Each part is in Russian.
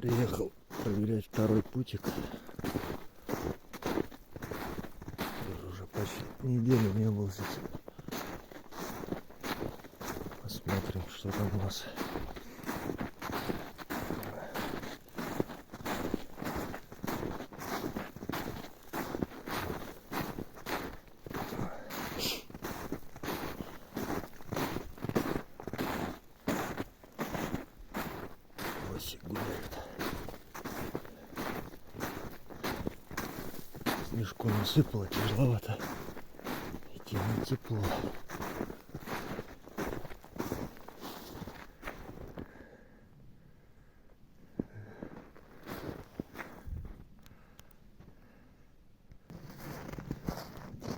Приехал проверять второй путик. Уже почти неделю не был здесь. Посмотрим, что там у нас. Лосик гуляет. Снежку насыпало, тяжеловато. Идти не тепло.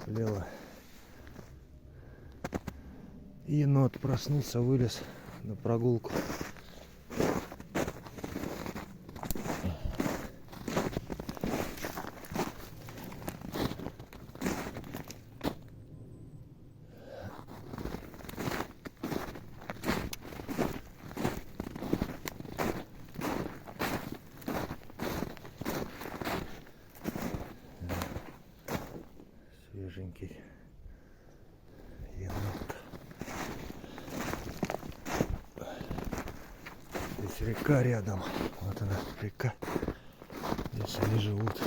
Лево. Енот проснулся, вылез на прогулку. Свеженький енот. Здесь река рядом. Вот она, река. Здесь они живут.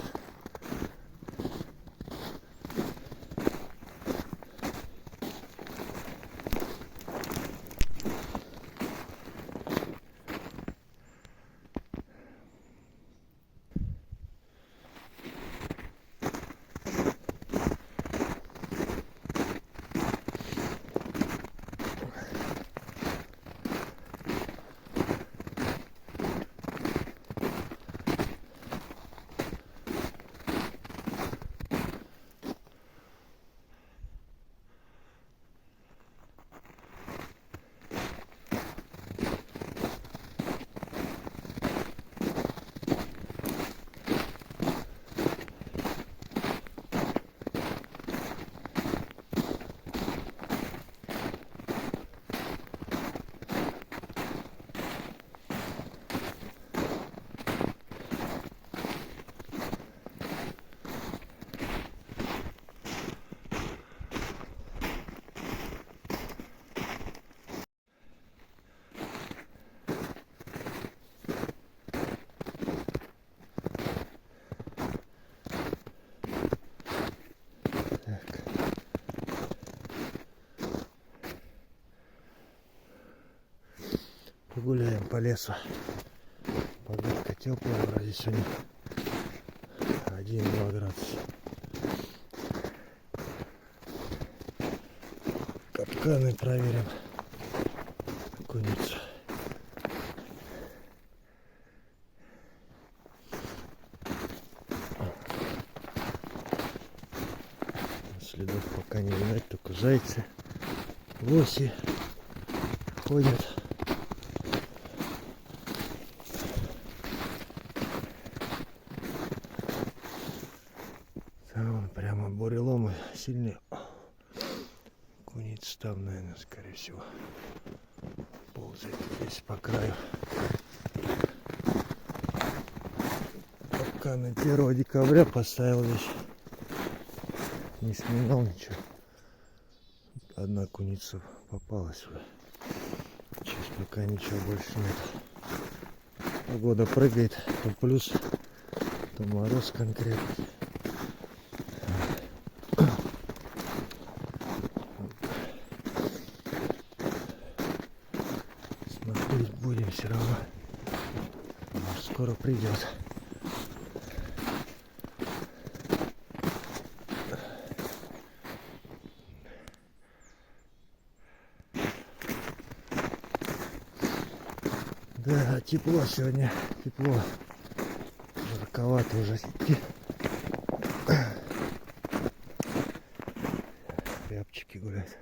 Погуляем по лесу. Погодка теплая, вроде сегодня 1-2 градуса. Капканы проверим. Куницу. Следов пока не видать, только зайцы, лоси ходят. Там прямо буреломы сильные. Куница там, наверное, скорее всего, ползает здесь по краю. Пока на 1 декабря поставил здесь. Не сминал ничего. Одна куница попалась уже. Сейчас пока ничего больше нет. Погода прыгает, то плюс, то мороз конкретный. Смотреть будем все равно. Может, скоро придет. Да, тепло сегодня, тепло. Жарковато уже идти. Рябчики гуляют.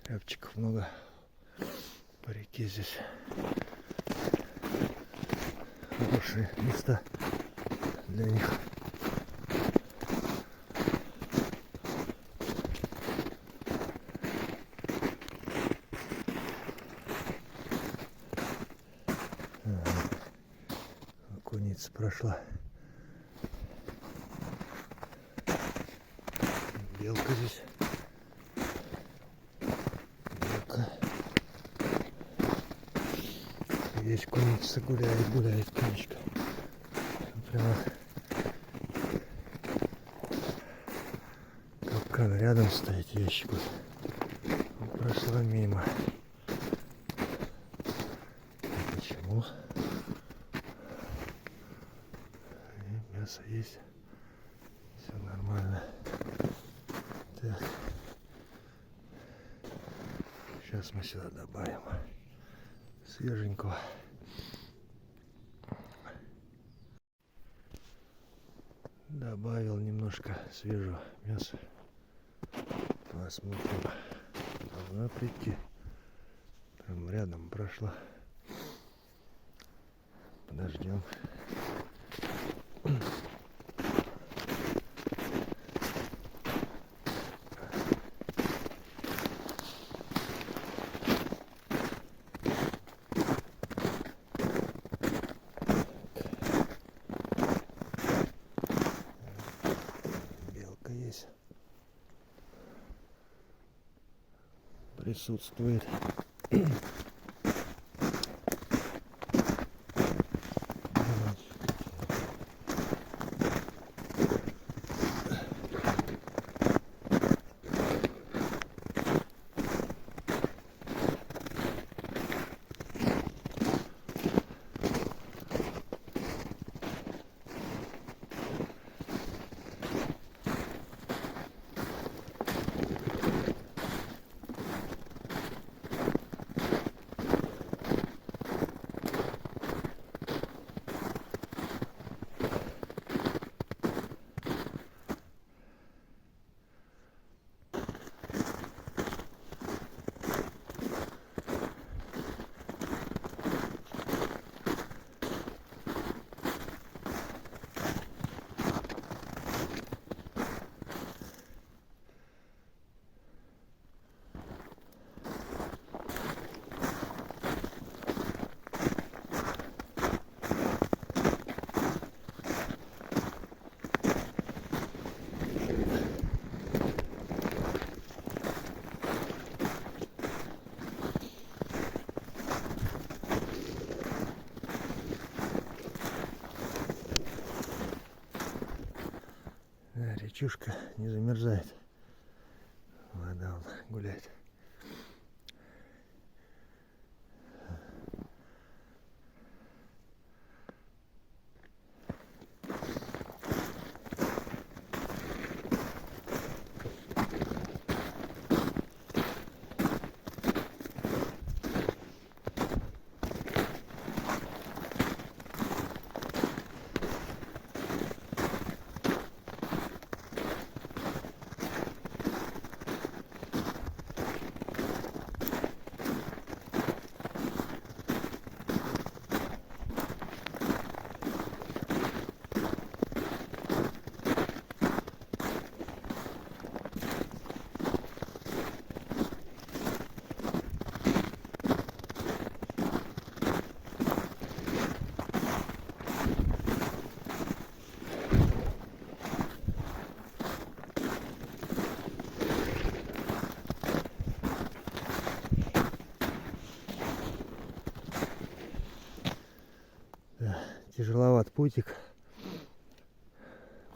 Рябчиков много по реке здесь. Хорошие места для них. куница прошла. Белка здесь. Белка. Здесь куница гуляет куничка. Прямо капкан рядом стоит, ящик. Прошла мимо. Почему? И мясо есть. Все нормально. Так. Сейчас мы сюда добавим свеженького. Добавил немножко свежего мяса. Посмотрим. Должна прийти. Прям рядом прошла. Подождем. Белка есть. Присутствует. Речушка не замерзает. Вода вон гуляет. Тяжеловат путик.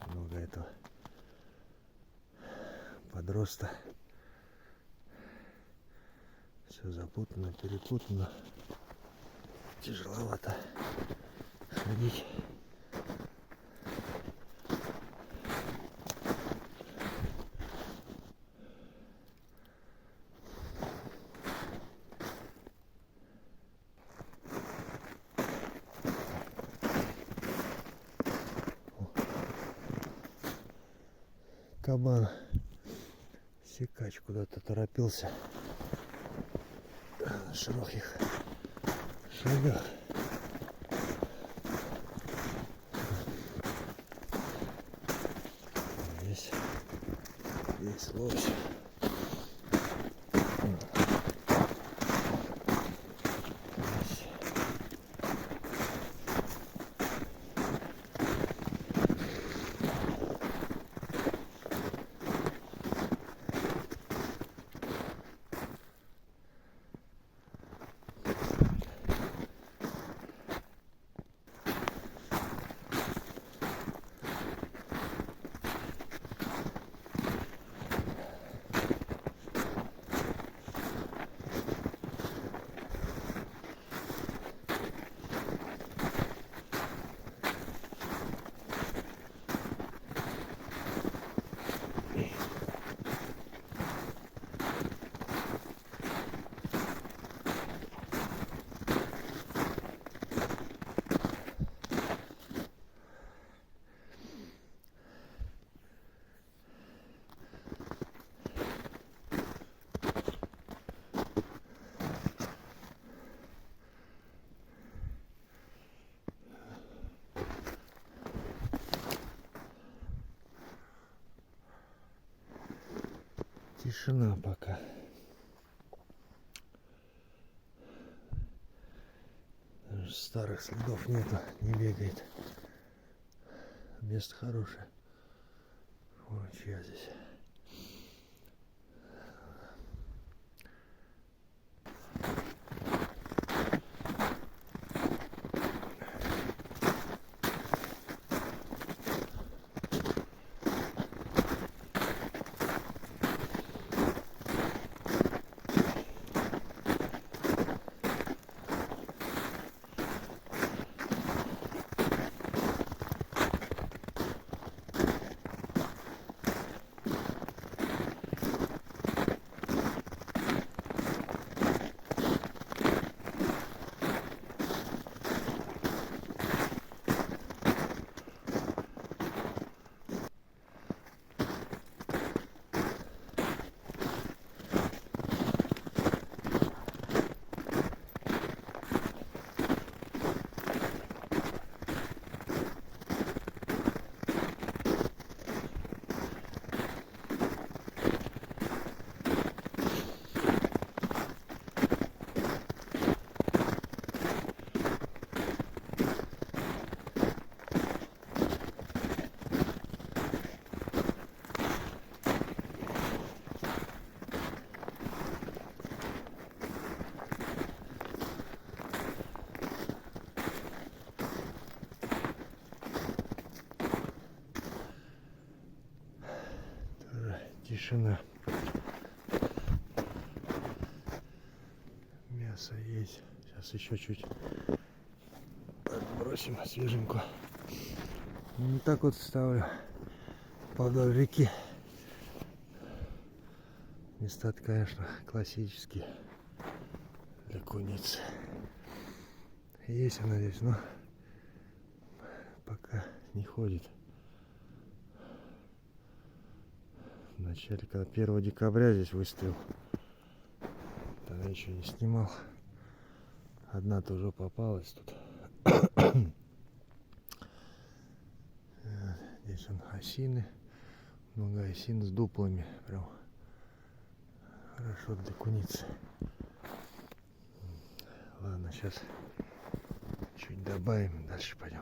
Много этого подроста. Все запутано, перепутано. Тяжеловато ходить. Кабан секач куда-то торопился на широких шагах. Здесь лось. Тишина пока. Даже старых следов нету, не бегает. Место хорошее. Вон чья здесь. Тишина. Мясо есть. Сейчас еще чуть подбросим свеженьку. Ну, так вот ставлю вдоль реки. Места, конечно, классические для куницы. Есть она здесь, но пока не ходит. В начале, когда 1 декабря здесь выставил, тогда еще не снимал. Одна тоже попалась тут. Здесь он осины, много осин с дуплами, прям хорошо для куницы. Ладно, сейчас чуть добавим, дальше пойдем.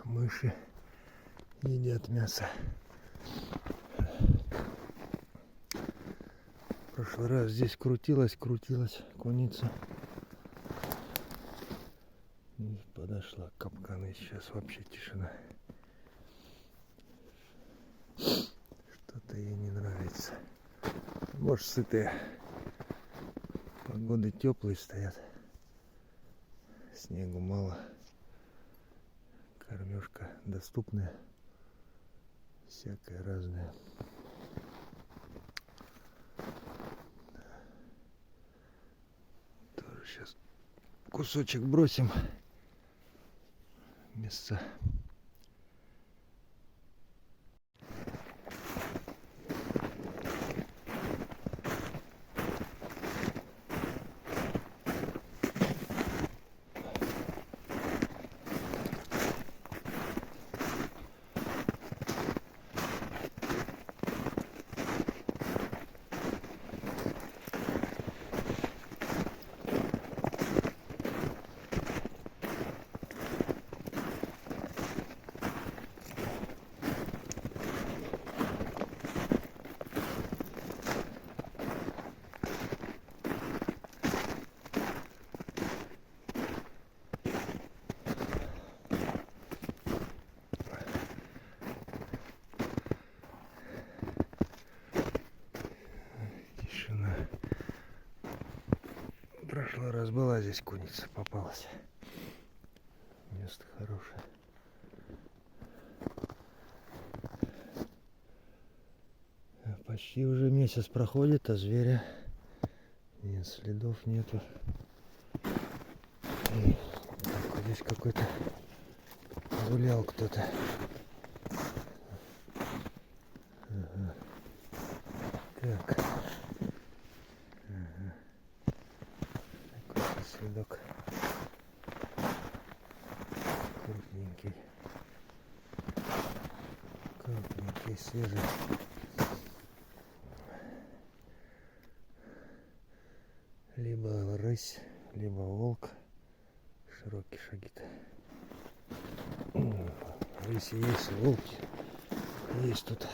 Мыши едят мясо. В прошлый раз здесь крутилась куница. И подошла к капкану, и сейчас вообще тишина. Что-то ей не нравится. Может, сытые. Погоды теплые стоят. Снегу мало. Кормежка доступная, всякое разное. Тоже сейчас кусочек бросим. Мясца. прошлый раз была здесь куница, попалась. Место хорошее. Почти уже месяц проходит, а зверя нет, следов нету. Так, вот здесь какой-то гулял кто-то. Ага. Так. Ага. Какой-то следок. Крупненький. Крупненький, свежий. Либо рысь, либо волк. Широкие шаги-то. Рыси есть, волки есть тут.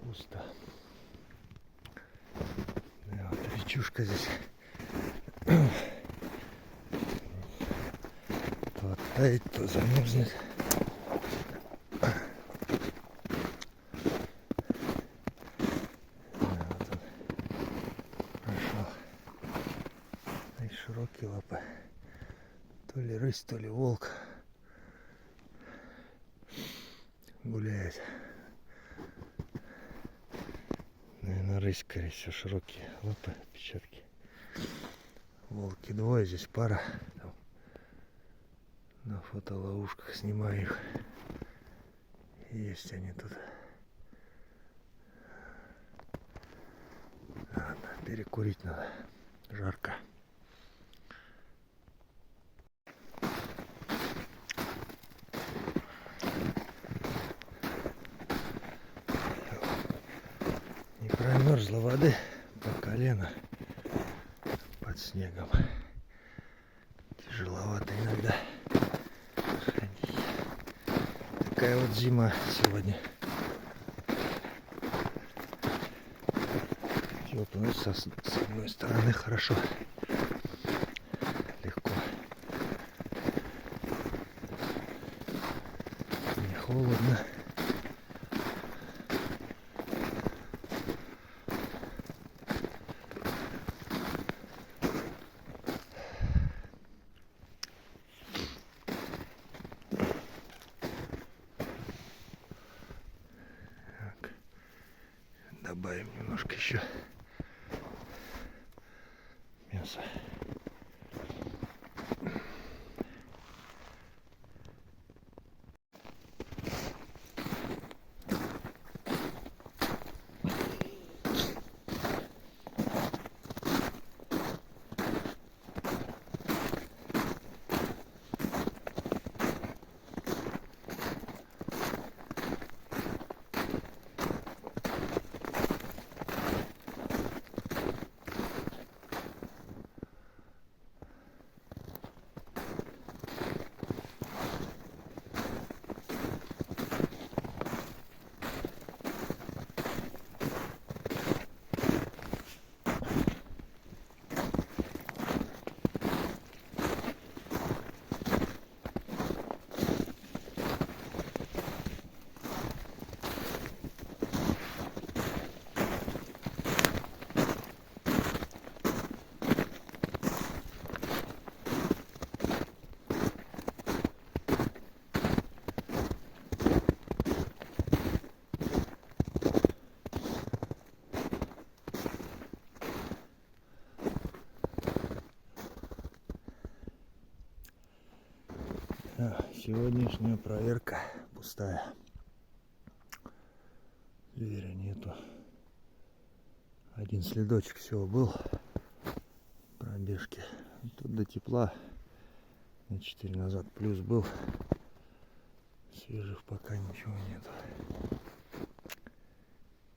Пусто. Да, вот речушка здесь. То оттает, то замерзнет. Да, вот он прошел. И широкие лапы. То ли рысь, то ли волк гуляет. Наверное, рысь, скорее всего, широкие лапы, отпечатки. Волки двое, здесь пара. Там на фотоловушках снимаю их. Есть они тут. Ладно, перекурить надо. Жарко. Не промерзла воды по колено под снегом. Тяжеловато иногда ходить. Такая вот зима сегодня. Тепло, с одной стороны хорошо. Легко. Не холодно. Добавим немножко еще мяса. Да, сегодняшняя проверка пустая. Зверя нету. Один следочек всего был пробежки. Тут до тепла на 4 назад плюс был. Свежих пока ничего нету.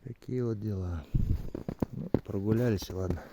Такие вот дела. Ну, прогулялись, ладно.